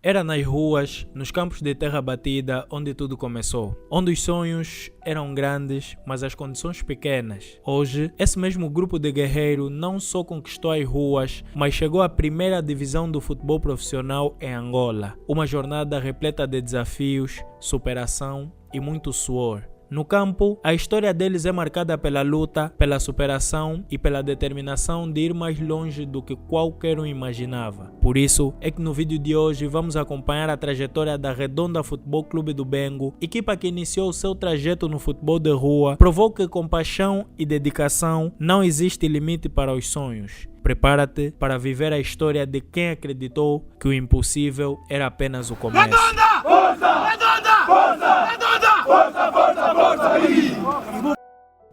Era nas ruas, nos campos de terra batida, onde tudo começou. Onde os sonhos eram grandes, mas as condições pequenas. Hoje, esse mesmo grupo de guerreiros não só conquistou as ruas, mas chegou à primeira divisão do futebol profissional em Angola. Uma jornada repleta de desafios, superação e muito suor. No campo, a história deles é marcada pela luta, pela superação e pela determinação de ir mais longe do que qualquer um imaginava. Por isso, é que no vídeo de hoje vamos acompanhar a trajetória da Redonda Futebol Clube do Bengo, equipa que iniciou seu trajeto no futebol de rua, provou que com paixão e dedicação não existe limite para os sonhos. Prepara-te para viver a história de quem acreditou que o impossível era apenas o começo. Redonda! Força! Redonda! Força! Redonda! Força, força, força!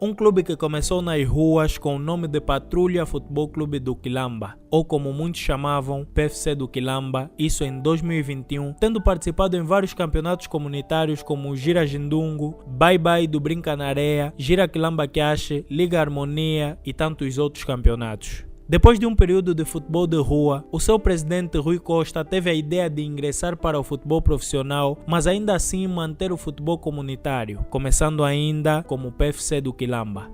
Um clube que começou nas ruas com o nome de Patrulha Futebol Clube do Quilamba, ou como muitos chamavam, PFC do Quilamba, isso em 2021, tendo participado em vários campeonatos comunitários como o Gira Jindungo, Bye Bye do Brinca na Areia, Gira Quilamba Kiache, Liga Harmonia e tantos outros campeonatos. Depois de um período de futebol de rua, o seu presidente Rui Costa teve a ideia de ingressar para o futebol profissional, mas ainda assim manter o futebol comunitário, começando ainda como PFC do Quilamba.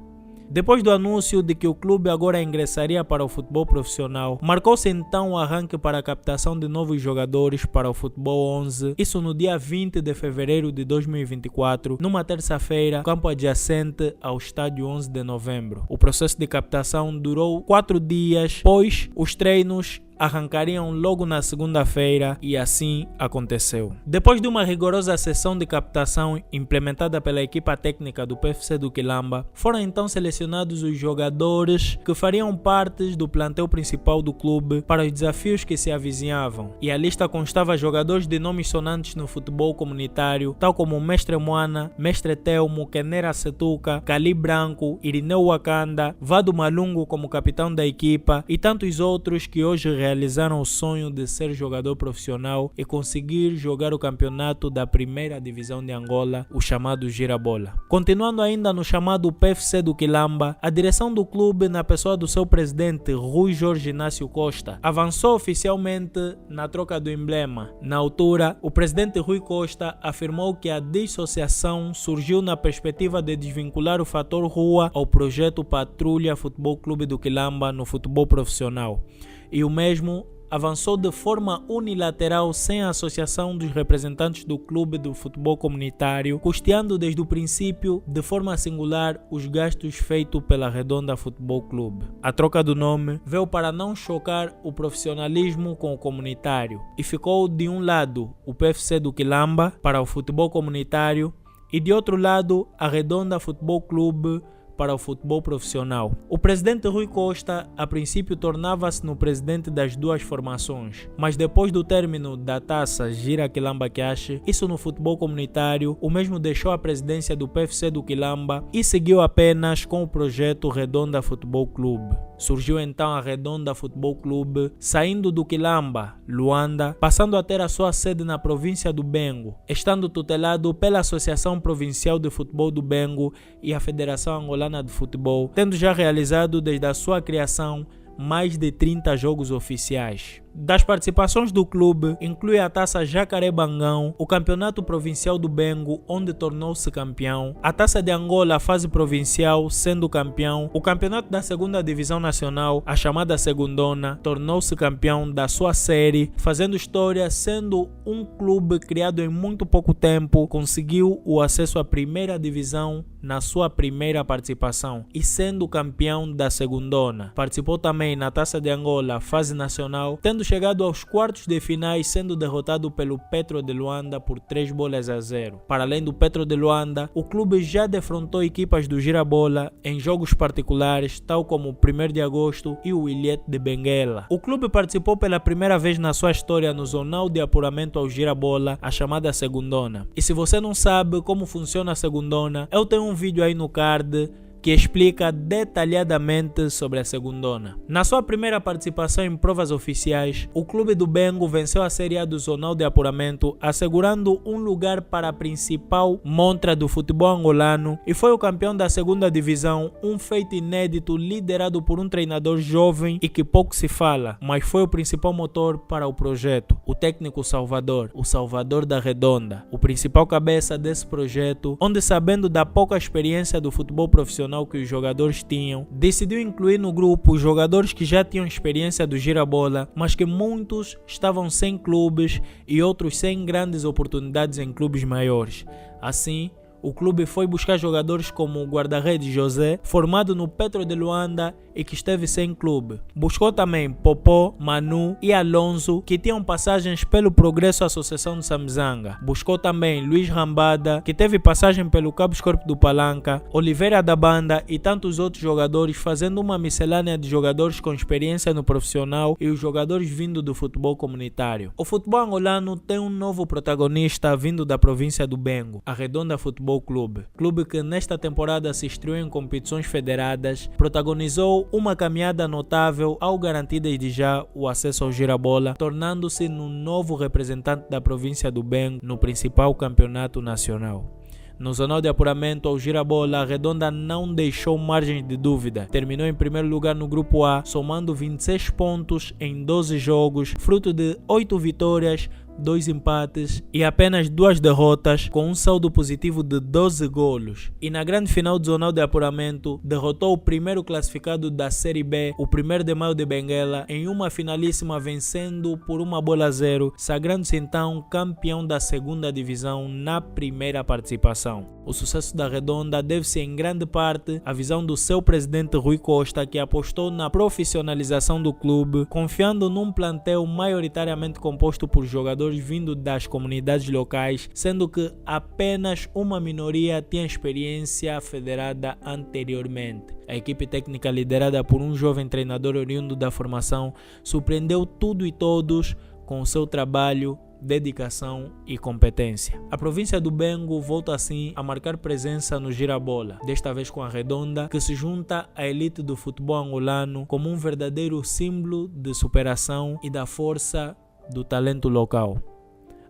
Depois do anúncio de que o clube agora ingressaria para o futebol profissional, marcou-se então o arranque para a captação de novos jogadores para o Futebol 11, isso no dia 20 de fevereiro de 2024, numa terça-feira, campo adjacente ao estádio 11 de novembro. O processo de captação durou 4 dias, pois os treinos arrancariam logo na segunda-feira e assim aconteceu. Depois de uma rigorosa sessão de captação implementada pela equipa técnica do PFC do Quilamba, foram então selecionados os jogadores que fariam parte do plantel principal do clube para os desafios que se avizinhavam. E a lista constava jogadores de nomes sonantes no futebol comunitário, tal como Mestre Moana, Mestre Telmo, Kenera Setuca, Cali Branco, Irineu Wakanda, Vado Malungo como capitão da equipa e tantos outros que hoje realizaram o sonho de ser jogador profissional e conseguir jogar o campeonato da primeira divisão de Angola, o chamado Girabola. Continuando ainda no chamado PFC do Quilamba, a direção do clube, na pessoa do seu presidente Rui Jorge Inácio Costa, avançou oficialmente na troca do emblema. Na altura, o presidente Rui Costa afirmou que a dissociação surgiu na perspectiva de desvincular o fator rua ao projeto Patrulha Futebol Clube do Quilamba no futebol profissional. E o mesmo avançou de forma unilateral sem a associação dos representantes do clube do futebol comunitário, custeando desde o princípio, de forma singular, os gastos feitos pela Redonda Futebol Clube. A troca do nome veio para não chocar o profissionalismo com o comunitário e ficou de um lado o PFC do Quilamba para o futebol comunitário e de outro lado a Redonda Futebol Clube para o futebol profissional. O presidente Rui Costa, a princípio, tornava-se no presidente das duas formações, mas depois do término da taça Gira Quilamba Kiache, isso no futebol comunitário, o mesmo deixou a presidência do PFC do Quilamba e seguiu apenas com o projeto Redonda Futebol Clube. Surgiu então a Redonda Futebol Clube, saindo do Quilamba, Luanda, passando a ter a sua sede na província do Bengo, estando tutelado pela Associação Provincial de Futebol do Bengo e a Federação Angolana de Futebol, tendo já realizado desde a sua criação mais de 30 jogos oficiais. Das participações do clube, inclui a Taça Jacaré Bangão, o Campeonato Provincial do Bengo, onde tornou-se campeão, a Taça de Angola, fase provincial, sendo campeão, o Campeonato da Segunda Divisão Nacional, a chamada Segundona, tornou-se campeão da sua série, fazendo história, sendo um clube criado em muito pouco tempo, conseguiu o acesso à primeira divisão na sua primeira participação e sendo campeão da Segundona. Participou também na Taça de Angola, fase nacional, tendo chegado aos quartos de finais, sendo derrotado pelo Petro de Luanda por 3-0. Para além do Petro de Luanda, o clube já defrontou equipas do Girabola em jogos particulares, tal como o 1º de agosto e o Ilhete de Benguela. O clube participou pela primeira vez na sua história no zonal de apuramento ao Girabola, a chamada Segundona. E se você não sabe como funciona a Segundona, eu tenho um vídeo aí no card que explica detalhadamente sobre a segundona. Na sua primeira participação em provas oficiais, o clube do Bengo venceu a Série A do Zonal de Apuramento, assegurando um lugar para a principal montra do futebol angolano e foi o campeão da segunda divisão, um feito inédito liderado por um treinador jovem e que pouco se fala, mas foi o principal motor para o projeto, o técnico Salvador, o Salvador da Redonda, o principal cabeça desse projeto, onde, sabendo da pouca experiência do futebol profissional que os jogadores tinham, decidiu incluir no grupo jogadores que já tinham experiência do girabola, mas que muitos estavam sem clubes e outros sem grandes oportunidades em clubes maiores. Assim, o clube foi buscar jogadores como o guarda-redes José, formado no Petro de Luanda e que esteve sem clube. Buscou também Popó, Manu e Alonso, que tinham passagens pelo Progresso Associação de Samizanga. Buscou também Luiz Rambada, que teve passagem pelo Cabos Corpo do Palanca, Oliveira da Banda e tantos outros jogadores, fazendo uma miscelânea de jogadores com experiência no profissional e os jogadores vindo do futebol comunitário. O futebol angolano tem um novo protagonista vindo da província do Bengo, a Redonda Futebol Clube que nesta temporada se estreou em competições federadas, protagonizou uma caminhada notável ao garantir desde já o acesso ao girabola, tornando-se no novo representante da província do Bengo no principal campeonato nacional. No zonal de apuramento ao girabola, a Redonda não deixou margens de dúvida. Terminou em primeiro lugar no grupo A, somando 26 pontos em 12 jogos, fruto de 8 vitórias, 2 empates e apenas 2 derrotas, com um saldo positivo de 12 golos. E na grande final do zonal de apuramento, derrotou o primeiro classificado da Série B, o 1º de Maio de Benguela, em uma finalíssima, vencendo por 1-0, sagrando-se então campeão da segunda divisão na primeira participação. O sucesso da Redonda deve-se em grande parte à visão do seu presidente Rui Costa, que apostou na profissionalização do clube, confiando num plantel maioritariamente composto por jogadores vindo das comunidades locais, sendo que apenas uma minoria tinha experiência federada anteriormente. A equipe técnica, liderada por um jovem treinador oriundo da formação, surpreendeu tudo e todos com o seu trabalho, dedicação e competência. A província do Bengo volta assim a marcar presença no girabola, desta vez com a Redonda, que se junta à elite do futebol angolano como um verdadeiro símbolo de superação e da força do talento local.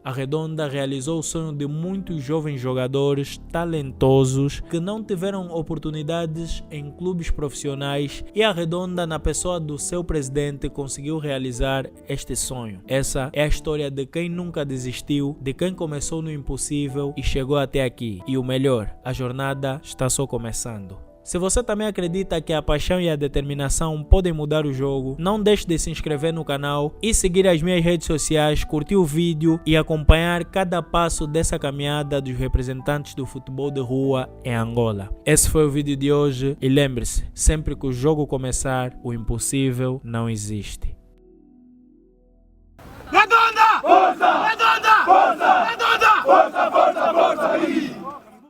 A Redonda realizou o sonho de muitos jovens jogadores talentosos que não tiveram oportunidades em clubes profissionais, e a Redonda, na pessoa do seu presidente, conseguiu realizar este sonho. Essa é a história de quem nunca desistiu, de quem começou no impossível e chegou até aqui. E o melhor, a jornada está só começando. Se você também acredita que a paixão e a determinação podem mudar o jogo, não deixe de se inscrever no canal e seguir as minhas redes sociais, curtir o vídeo e acompanhar cada passo dessa caminhada dos representantes do futebol de rua em Angola. Esse foi o vídeo de hoje e lembre-se, sempre que o jogo começar, o impossível não existe. Redonda! Força! Redonda! Força! Redonda! Força!